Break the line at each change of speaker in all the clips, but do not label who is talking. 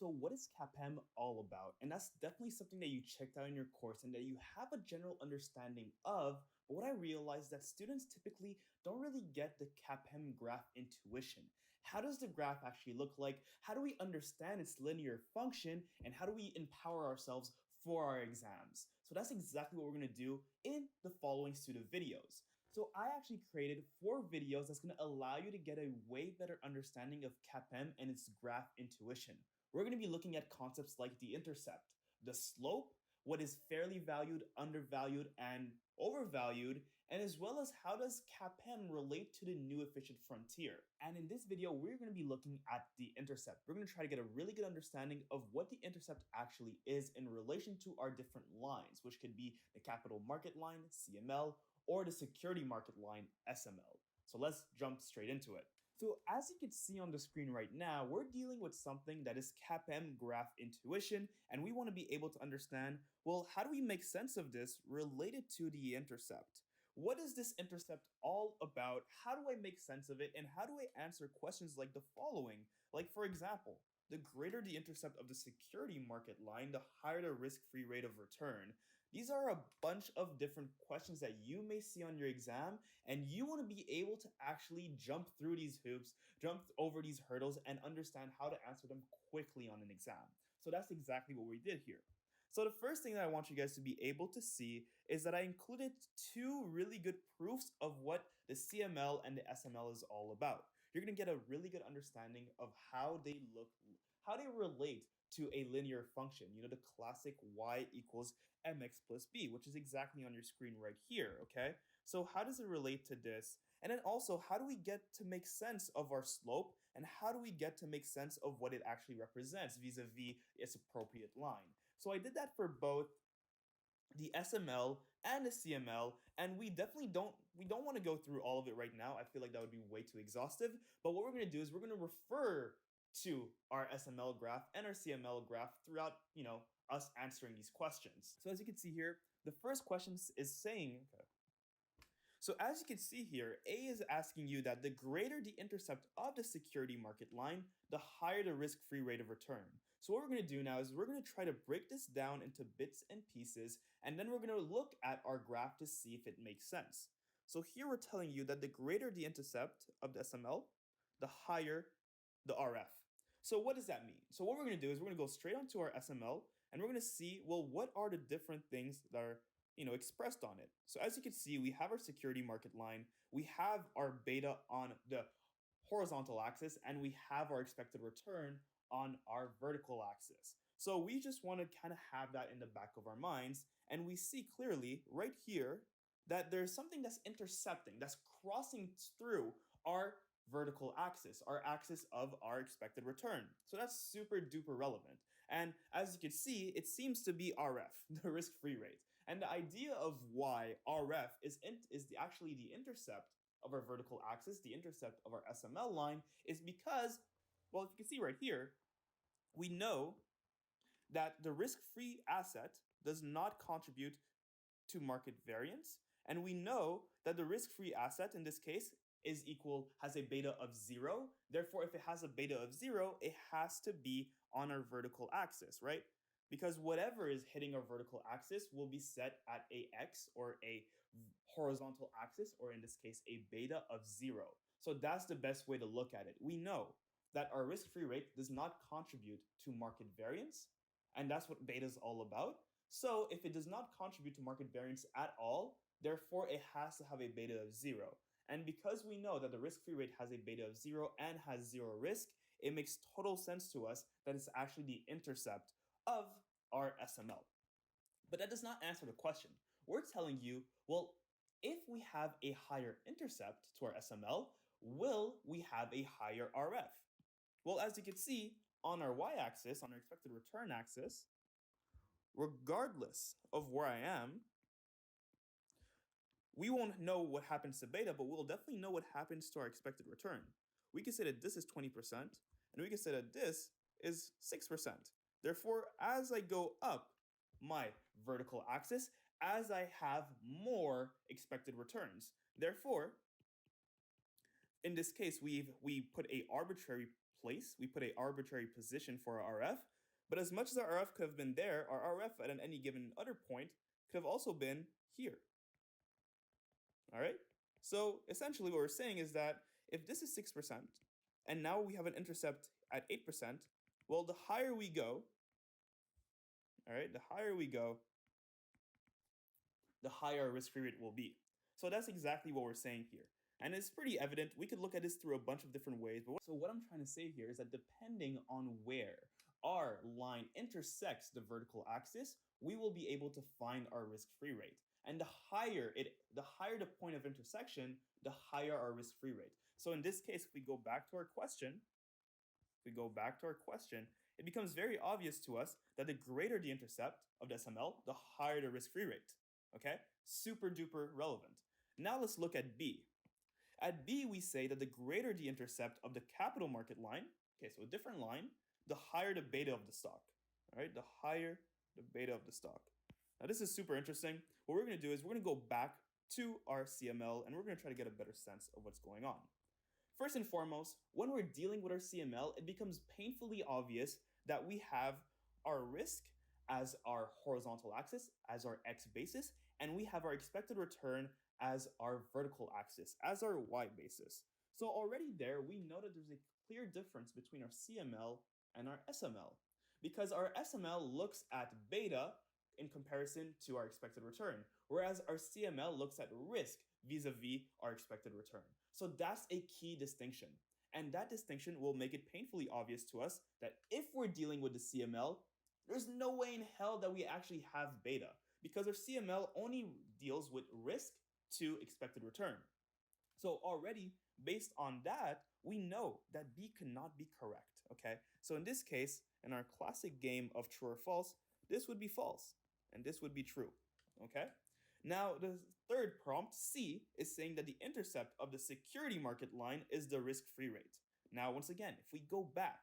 So what is CAPM all about? And that's definitely something that you checked out in your course and that you have a general understanding of. But what I realized that students typically don't really get the CAPM graph intuition. How does the graph actually look like? How do we understand its linear function? And how do we empower ourselves for our exams? So that's exactly what we're going to do in the following suite of videos. So I actually created 4 videos that's going to allow you to get a way better understanding of CAPM and its graph intuition. We're going to be looking at concepts like the intercept, the slope, what is fairly valued, undervalued, and overvalued, and as well as how does CAPM relate to the new efficient frontier. And in this video, we're going to be looking at the intercept. We're going to try to get a really good understanding of what the intercept actually is in relation to our different lines, which could be the capital market line, CML, or the security market line, SML. So let's jump straight into it. So as you can see on the screen right now, we're dealing with something that is CAPM graph intuition, and we want to be able to understand, well, how do we make sense of this related to the intercept? What is this intercept all about? How do I make sense of it? And how do I answer questions like the following? Like, for example, the greater the intercept of the security market line, the higher the risk-free rate of return. These are a bunch of different questions that you may see on your exam, and you want to be able to actually jump through these hoops, jump over these hurdles, and understand how to answer them quickly on an exam. So that's exactly what we did here. So the first thing that I want you guys to be able to see is that I included 2 really good proofs of what the CML and the SML is all about. You're going to get a really good understanding of how they look, how they relate to a linear function. You know, the classic y equals mx plus b, which is exactly on your screen right here, okay? So how does it relate to this? And then also, how do we get to make sense of our slope? And how do we get to make sense of what it actually represents vis-a-vis its appropriate line? So I did that for both the SML and the CML, and we don't want to go through all of it right now. I feel like that would be way too exhaustive. But what we're going to do is we're going to refer to our SML graph and our CML graph throughout, us answering these questions. So as you can see here, the first question is saying, okay, so as you can see here, A is asking you that the greater the intercept of the security market line, the higher the risk-free rate of return. So what we're going to do now is we're going to try to break this down into bits and pieces, and then we're going to look at our graph to see if it makes sense. So here we're telling you that the greater the intercept of the SML, the higher the RF. So what does that mean? So what we're going to do is we're going to go straight onto our SML, and we're going to see, well, what are the different things that are expressed on it. So as you can see, we have our security market line, we have our beta on the horizontal axis, and we have our expected return on our vertical axis. So we just want to kind of have that in the back of our minds, and we see clearly right here that there's something that's intercepting, that's crossing through our vertical axis, our axis of our expected return. So that's super duper relevant. And as you can see, it seems to be RF, the risk-free rate. And the idea of why RF is actually the intercept of our vertical axis, the intercept of our SML line, is because, well, if you can see right here, we know that the risk-free asset does not contribute to market variance. And we know that the risk-free asset in this case has a beta of 0. Therefore, if it has a beta of 0, it has to be on our vertical axis, right? Because whatever is hitting our vertical axis will be set at a x or a horizontal axis, or in this case, a beta of 0. So that's the best way to look at it. We know that our risk-free rate does not contribute to market variance, and that's what beta is all about. So if it does not contribute to market variance at all, therefore it has to have a beta of 0. And because we know that the risk-free rate has a beta of 0 and has 0 risk, it makes total sense to us that it's actually the intercept of our SML. But that does not answer the question. We're telling you, well, if we have a higher intercept to our SML, will we have a higher RF? Well, as you can see, on our y-axis, on our expected return axis, regardless of where I am, we won't know what happens to beta, but we'll definitely know what happens to our expected return. We can say that this is 20%, and we can say that this is 6%. Therefore, as I go up my vertical axis, as I have more expected returns. Therefore, in this case, we put a arbitrary place. We put an arbitrary position for our RF, but as much as our RF could have been there, our RF at any given other point could have also been here. All right? So essentially what we're saying is that if this is 6%, and now we have an intercept at 8%, well, the higher we go, all right, the higher we go, the higher our risk-free rate will be. So that's exactly what we're saying here. And it's pretty evident. We could look at this through a bunch of different ways. But so what I'm trying to say here is that depending on where our line intersects the vertical axis, we will be able to find our risk-free rate. And the higher the point of intersection, the higher our risk-free rate. So in this case, if we go back to our question, it becomes very obvious to us that the greater the intercept of the SML, the higher the risk-free rate. Okay? Super duper relevant. Now let's look at B. At B, we say that the greater the intercept of the capital market line, okay, so a different line, the higher the beta of the stock. All right, the higher the beta of the stock. Now this is super interesting. What we're going to do is we're going to go back to our CML and we're going to try to get a better sense of what's going on. First and foremost, when we're dealing with our CML, it becomes painfully obvious that we have our risk as our horizontal axis, as our x basis, and we have our expected return as our vertical axis, as our y basis. So already there, we know that there's a clear difference between our CML and our SML, because our SML looks at beta in comparison to our expected return, whereas our CML looks at risk vis-a-vis our expected return. So that's a key distinction. And that distinction will make it painfully obvious to us that if we're dealing with the CML, there's no way in hell that we actually have beta, because our CML only deals with risk to expected return. So already, based on that, we know that B cannot be correct, okay? So in this case, in our classic game of true or false, this would be false, and this would be true, okay? Now, the third prompt, C, is saying that the intercept of the security market line is the risk-free rate. Now, once again, if we go back,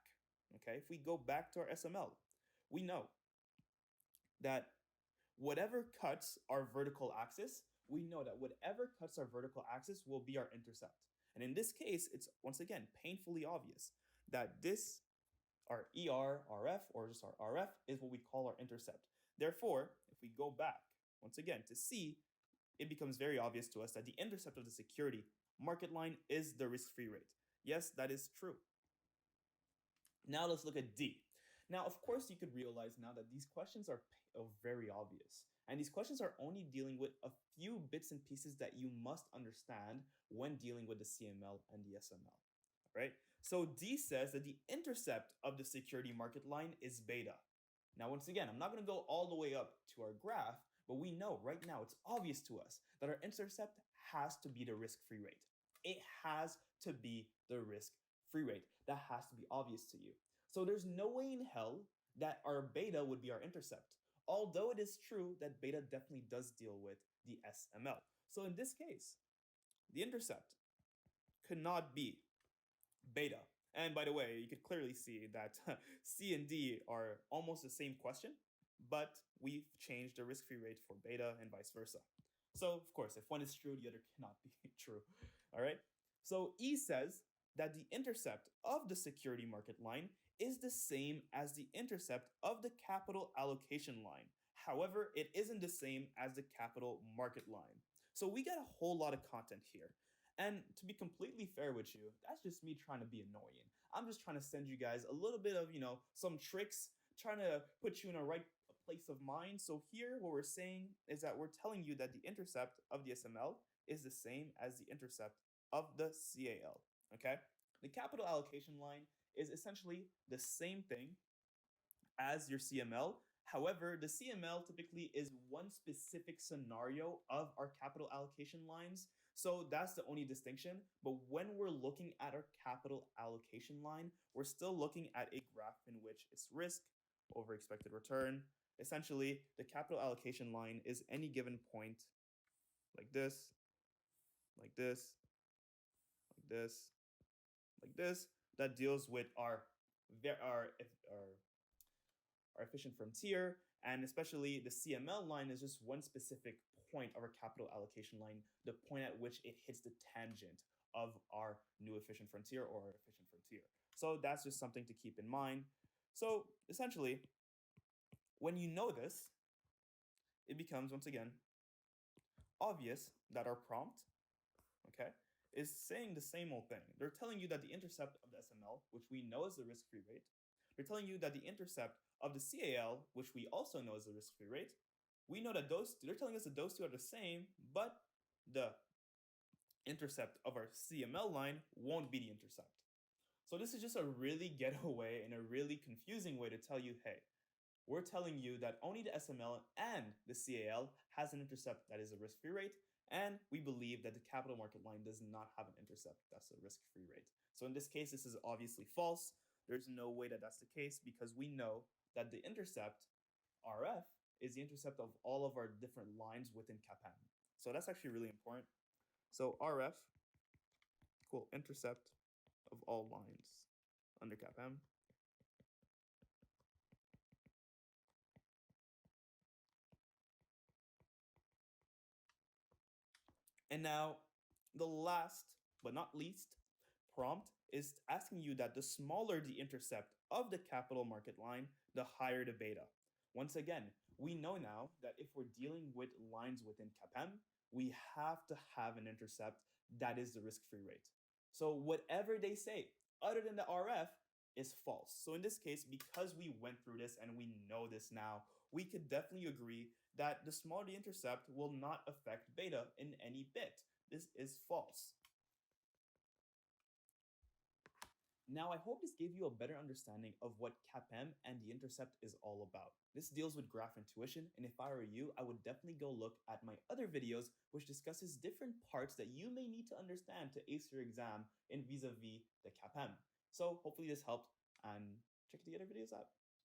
okay, if we go back to our SML, we know that whatever cuts our vertical axis, we know that whatever cuts our vertical axis will be our intercept. And in this case, it's once again painfully obvious that this, our ER, RF, or just our RF, is what we call our intercept. Therefore, if we go back, once again, to C, it becomes very obvious to us that the intercept of the security market line is the risk-free rate. Yes, that is true. Now let's look at D. Now, of course, you could realize now that these questions are very obvious. And these questions are only dealing with a few bits and pieces that you must understand when dealing with the CML and the SML, right? So D says that the intercept of the security market line is beta. Now, once again, I'm not going to go all the way up to our graph, but we know right now, it's obvious to us that our intercept has to be the risk-free rate. It has to be the risk-free rate. That has to be obvious to you. So there's no way in hell that our beta would be our intercept. Although it is true that beta definitely does deal with the SML. So in this case, the intercept could not be beta. And by the way, you could clearly see that C and D are almost the same question, but we've changed the risk-free rate for beta and vice versa. So of course, if one is true, the other cannot be true. All right. So E says that the intercept of the security market line is the same as the intercept of the capital allocation line. However, it isn't the same as the capital market line. So we got a whole lot of content here. And to be completely fair with you, that's just me trying to be annoying. I'm just trying to send you guys a little bit of, some tricks, trying to put you in a right place of mind. So here, what we're saying is that we're telling you that the intercept of the SML is the same as the intercept of the CAL, okay? The capital allocation line is essentially the same thing as your CML. However, the CML typically is one specific scenario of our capital allocation lines. So that's the only distinction. But when we're looking at our capital allocation line, we're still looking at a graph in which it's risk over expected return. Essentially, the capital allocation line is any given point like this, like this, like this, like this, that deals with our efficient frontier, and especially the CML line is just one specific point of our capital allocation line, the point at which it hits the tangent of our new efficient frontier or our efficient frontier. So that's just something to keep in mind. So essentially, when you know this, it becomes once again obvious that our prompt, okay, is saying the same old thing. They're telling you that the intercept of the SML, which we know is the risk-free rate, they're telling you that the intercept of the CAL, which we also know is the risk-free rate, we know that they're telling us that those two are the same, but the intercept of our CML line won't be the intercept. So this is just a really getaway and a really confusing way to tell you, hey, we're telling you that only the SML and the CAL has an intercept that is a risk-free rate, and we believe that the capital market line does not have an intercept that's a risk-free rate. So in this case, this is obviously false. There's no way that that's the case because we know that the intercept, RF, is the intercept of all of our different lines within CAPM. So that's actually really important. So RF, cool, intercept of all lines under CAPM. And now, the last but not least prompt is asking you that the smaller the intercept of the capital market line, the higher the beta. Once again, we know now that if we're dealing with lines within CAPM, we have to have an intercept that is the risk-free rate. So whatever they say, other than the RF, is false. So in this case, because we went through this and we know this now, we could definitely agree that the smaller the intercept will not affect beta in any bit. This is false. Now, I hope this gave you a better understanding of what CAPM and the intercept is all about. This deals with graph intuition, and if I were you, I would definitely go look at my other videos, which discusses different parts that you may need to understand to ace your exam in vis-a-vis the CAPM. So hopefully this helped, and check the other videos out.